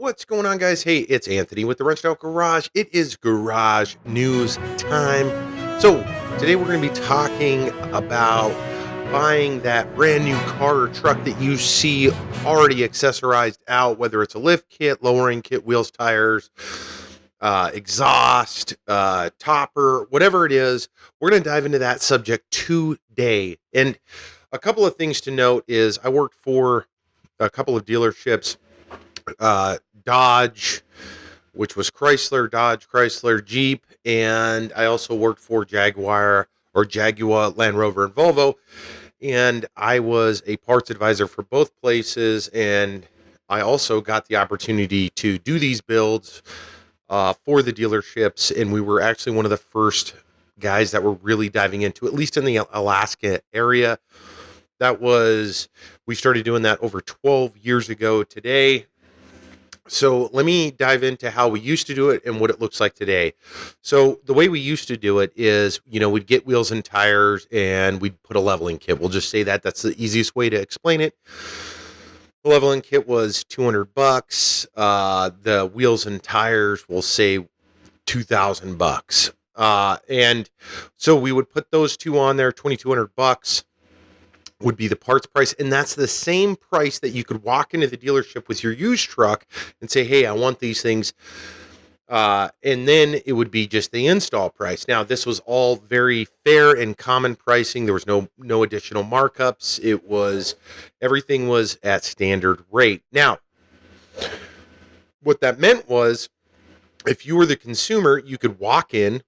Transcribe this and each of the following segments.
What's going on, guys? Hey, it's Anthony with the Wrenched Out Garage. It is garage news time. So, today we're going to be talking about buying that brand new car or truck that you see already accessorized out, whether it's a lift kit, lowering kit, wheels, tires, exhaust, topper, whatever it is. We're going to dive into that subject today. And a couple of things to note is I worked for a couple of dealerships, Dodge, which was Chrysler, Dodge, Chrysler, Jeep, and I also worked for Jaguar, Land Rover, and Volvo. And I was a parts advisor for both places, and I also got the opportunity to do these builds for the dealerships, and we were actually one of the first guys that were really diving into, at least in the Alaska area. We started doing that over 12 years ago today. So let me dive into how we used to do it and what it looks like today. So the way we used to do it is, we'd get wheels and tires and we'd put a leveling kit. We'll just say that that's the easiest way to explain it. The leveling kit was $200. The wheels and tires, we'll say $2,000. And so we would put those two on there, $2,200 would be the parts price, and that's the same price that you could walk into the dealership with your used truck and say, hey, I want these things, and then it would be just the install price. Now, this was all very fair and common pricing. There was no additional markups. Everything was at standard rate. Now, what that meant was, if you were the consumer, you could walk in,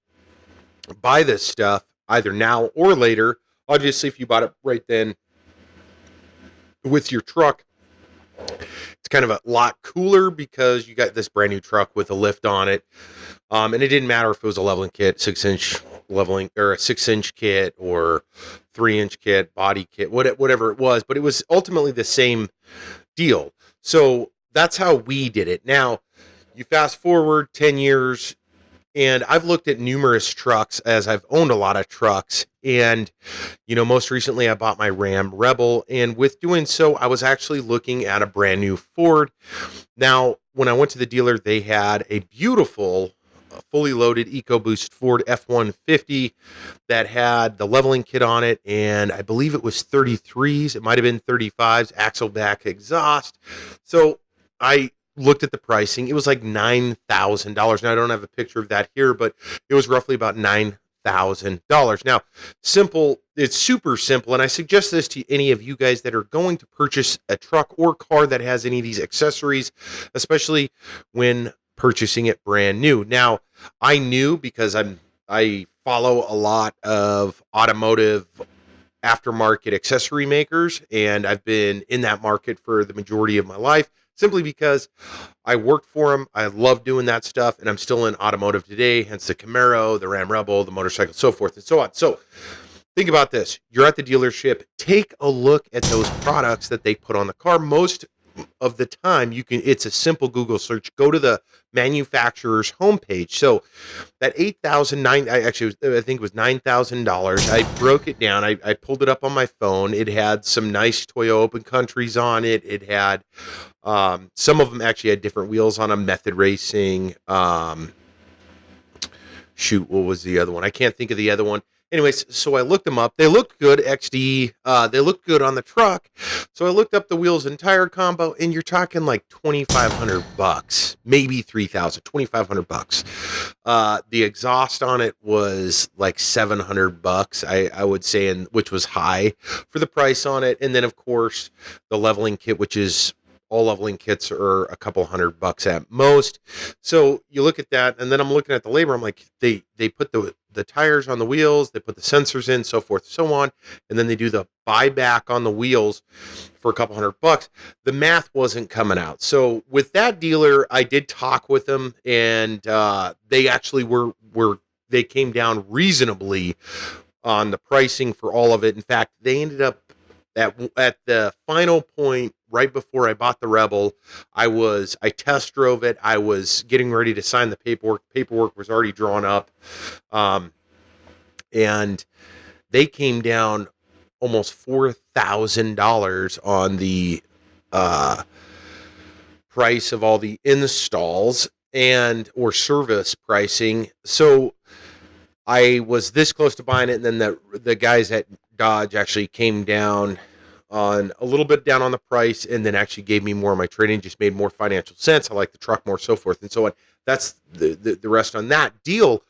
buy this stuff either now or later. Obviously, if you bought it right then with your truck, it's kind of a lot cooler because you got this brand new truck with a lift on it. And it didn't matter if it was a leveling kit, 6-inch leveling, or a 6-inch kit, or 3-inch kit, body kit, whatever it was, but it was ultimately the same deal. So that's how we did it. Now, you fast forward 10 years, and I've looked at numerous trucks, as I've owned a lot of trucks. And, most recently I bought my Ram Rebel. And with doing so, I was actually looking at a brand new Ford. Now, when I went to the dealer, they had a beautiful, fully loaded EcoBoost Ford F-150 that had the leveling kit on it. And I believe it was 33s. It might have been 35s, axle back exhaust. So I looked at the pricing. It was like $9,000. Now, I don't have a picture of that here, but it was roughly about $9,000. Now, it's super simple, and I suggest this to any of you guys that are going to purchase a truck or car that has any of these accessories, especially when purchasing it brand new. Now, I knew, because I follow a lot of automotive aftermarket accessory makers, and I've been in that market for the majority of my life, simply because I worked for them. I love doing that stuff, and I'm still in automotive today, hence the Camaro, the Ram Rebel, the motorcycle, so forth and so on. So think about this. You're at the dealership. Take a look at those products that they put on the car. Most of the time, it's a simple Google search. Go to the manufacturer's homepage. So that I think it was $9,000. I broke it down. I pulled it up on my phone. It had some nice Toyo Open Countries on it. It had some of them actually had different wheels on them. Method Racing. What was the other one? I can't think of the other one. Anyways, so I looked them up. They looked good, XD. They looked good on the truck. So I looked up the wheels and tire combo, and you're talking like $2,500, maybe $3,000, $2,500. The exhaust on it was like $700, I would say, and which was high for the price on it. And then, of course, the leveling kit, which is all leveling kits are a couple $100 at most. So you look at that, and then I'm looking at the labor. I'm like, they put the tires on the wheels, they put the sensors in, so forth, so on, and then they do the buyback on the wheels for a couple $100. The math wasn't coming out. So with that dealer, I did talk with them, and they actually they came down reasonably on the pricing for all of it. In fact, they ended up at the final point right before I bought the Rebel. I test drove it. I was getting ready to sign the paperwork. Paperwork was already drawn up. And they came down almost $4,000 on the price of all the installs and or service pricing. So I was this close to buying it, and then the guys at Dodge actually came down on a little bit down on the price, and then actually gave me more of my trade-in, just made more financial sense. I like the truck more, so forth and so on. That's the rest on that deal.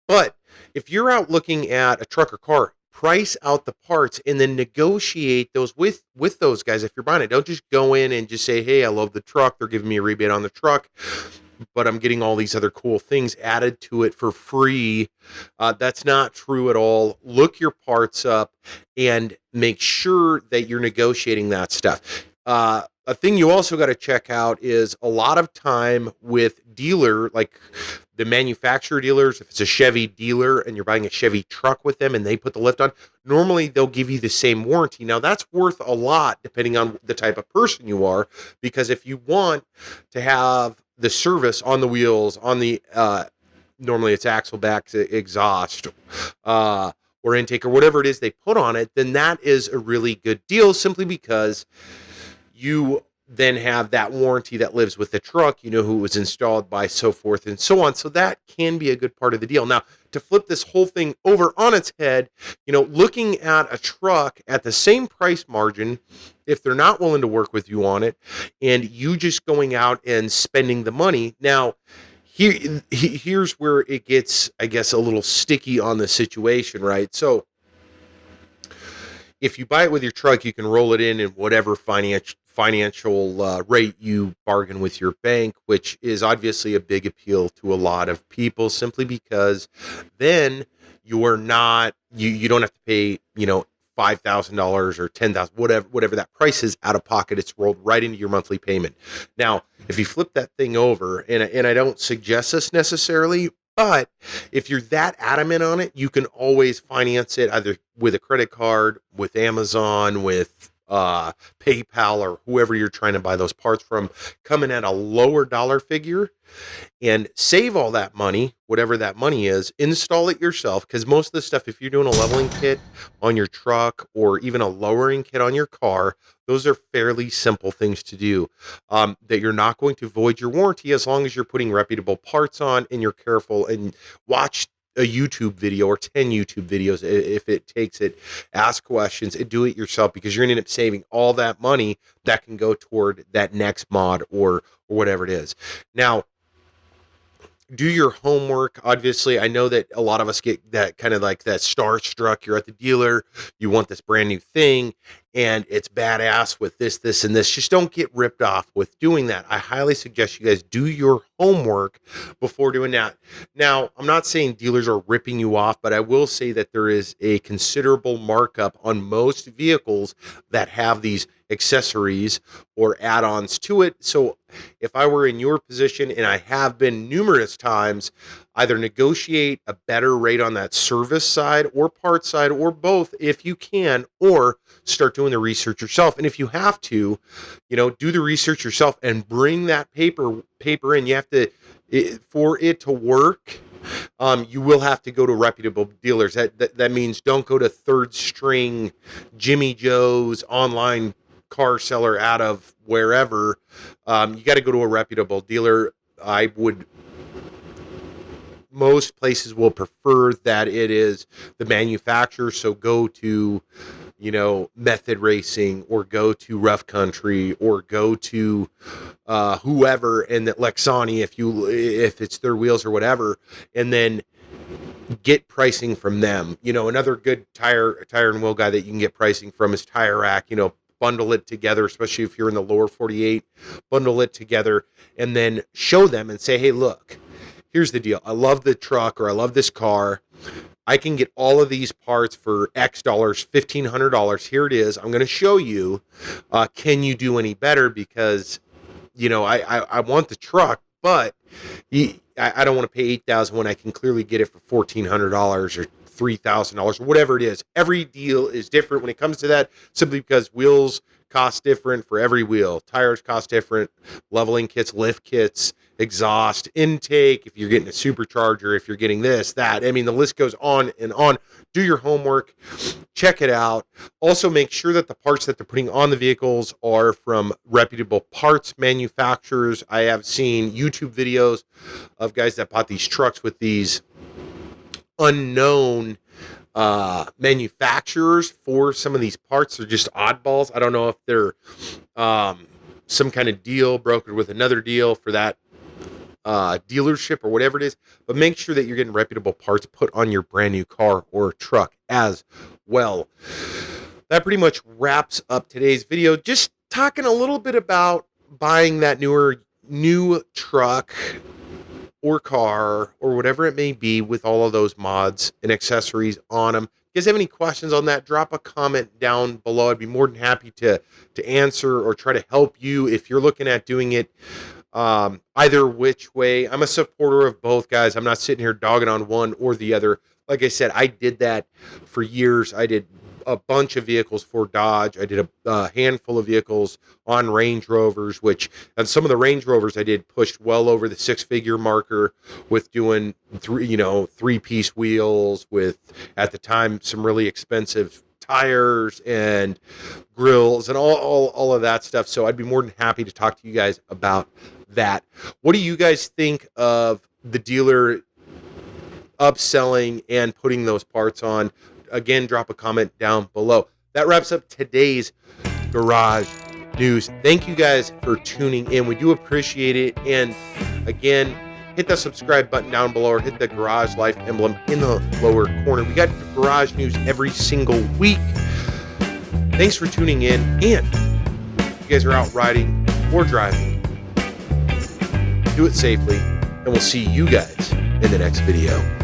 But if you're out looking at a truck or car, price out the parts and then negotiate those with those guys if you're buying it. Don't just go in and just say, hey, I love the truck, they're giving me a rebate on the truck, but I'm getting all these other cool things added to it for free. That's not true at all. Look your parts up and make sure that you're negotiating that stuff. A thing you also got to check out is a lot of time with dealer, like the manufacturer dealers, if it's a Chevy dealer and you're buying a Chevy truck with them and they put the lift on, normally they'll give you the same warranty. Now that's worth a lot depending on the type of person you are, because if you want to have the service on the wheels, on the, normally it's axle back, exhaust, or intake or whatever it is they put on it, then that is a really good deal simply because you then have that warranty that lives with the truck, you know who it was installed by, so forth and so on. So that can be a good part of the deal. Now, to flip this whole thing over on its head, you know, looking at a truck at the same price margin, if they're not willing to work with you on it, and you just going out and spending the money. Now, here's where it gets, I guess, a little sticky on the situation, right? So if you buy it with your truck, you can roll it in whatever financial rate you bargain with your bank, which is obviously a big appeal to a lot of people, simply because then you're not, you don't have to pay, you know, $5,000 or $10,000, whatever that price is out of pocket. It's rolled right into your monthly payment. Now, if you flip that thing over, and I don't suggest this necessarily, but if you're that adamant on it, you can always finance it either with a credit card, with Amazon, with PayPal, or whoever you're trying to buy those parts from, coming at a lower dollar figure, and save all that money, whatever that money is, install it yourself. Because most of the stuff, if you're doing a leveling kit on your truck or even a lowering kit on your car, those are fairly simple things to do, that you're not going to void your warranty as long as you're putting reputable parts on and you're careful and watch a YouTube video or 10 YouTube videos if it takes it. Ask questions and do it yourself, because you're going to end up saving all that money that can go toward that next mod or whatever it is. Now, do your homework. Obviously, I know that a lot of us get that kind of like that starstruck. You're at the dealer, you want this brand new thing, and it's badass with this, and this. Just don't get ripped off with doing that. I highly suggest you guys do your homework before doing that. Now, I'm not saying dealers are ripping you off, but I will say that there is a considerable markup on most vehicles that have these accessories or add-ons to it. So if I were in your position, and I have been numerous times, either negotiate a better rate on that service side or part side, or both if you can, or start doing the research yourself. And if you have to, you know, do the research yourself and bring that paper in. You have to, for it to work, you will have to go to reputable dealers. That means don't go to third string Jimmy Joe's online car seller out of wherever. You got to go to a reputable dealer. Most places will prefer that it is the manufacturer. So go to, you know, Method Racing, or go to Rough Country, or go to whoever, and that Lexani, if it's their wheels or whatever, and then get pricing from them. You know, another good tire and wheel guy that you can get pricing from is Tire Rack. You know, bundle it together, especially if you're in the lower 48, bundle it together and then show them and say, hey, look, here's the deal. I love the truck, or I love this car. I can get all of these parts for X dollars, $1,500. Here it is. I'm going to show you. Can you do any better? Because, you know, I want the truck, but I don't want to pay $8,000 when I can clearly get it for $1,400 or $3,000 or whatever it is. Every deal is different when it comes to that, simply because wheels cost different for every wheel. Tires cost different, leveling kits, lift kits, exhaust, intake, if you're getting a supercharger, if you're getting this, that. I mean, the list goes on and on. Do your homework, check it out. Also, make sure that the parts that they're putting on the vehicles are from reputable parts manufacturers. I have seen YouTube videos of guys that bought these trucks with these unknown manufacturers for some of these parts. They're just oddballs. I don't know if they're some kind of deal brokered with another deal for that dealership or whatever it is, but make sure that you're getting reputable parts put on your brand new car or truck as well. That pretty much wraps up today's video. Just talking a little bit about buying that new truck or car or whatever it may be with all of those mods and accessories on them. If you guys have any questions on that, drop a comment down below. I'd be more than happy to answer or try to help you if you're looking at doing it either which way. I'm a supporter of both, guys. I'm not sitting here dogging on one or the other. Like I said, I did that for years. I did a bunch of vehicles for Dodge. I did a handful of vehicles on Range Rovers, and some of the Range Rovers I did pushed well over the 6-figure marker with doing three-piece wheels with, at the time, some really expensive tires and grills and all of that stuff. So I'd be more than happy to talk to you guys about that. What do you guys think of the dealer upselling and putting those parts on? Again, drop a comment down below. That wraps up today's Garage News. Thank you guys for tuning in. We do appreciate it. And again, hit the subscribe button down below or hit the Garage Life emblem in the lower corner. We got Garage News every single week. Thanks for tuning in. And if you guys are out riding or driving, do it safely. And we'll see you guys in the next video.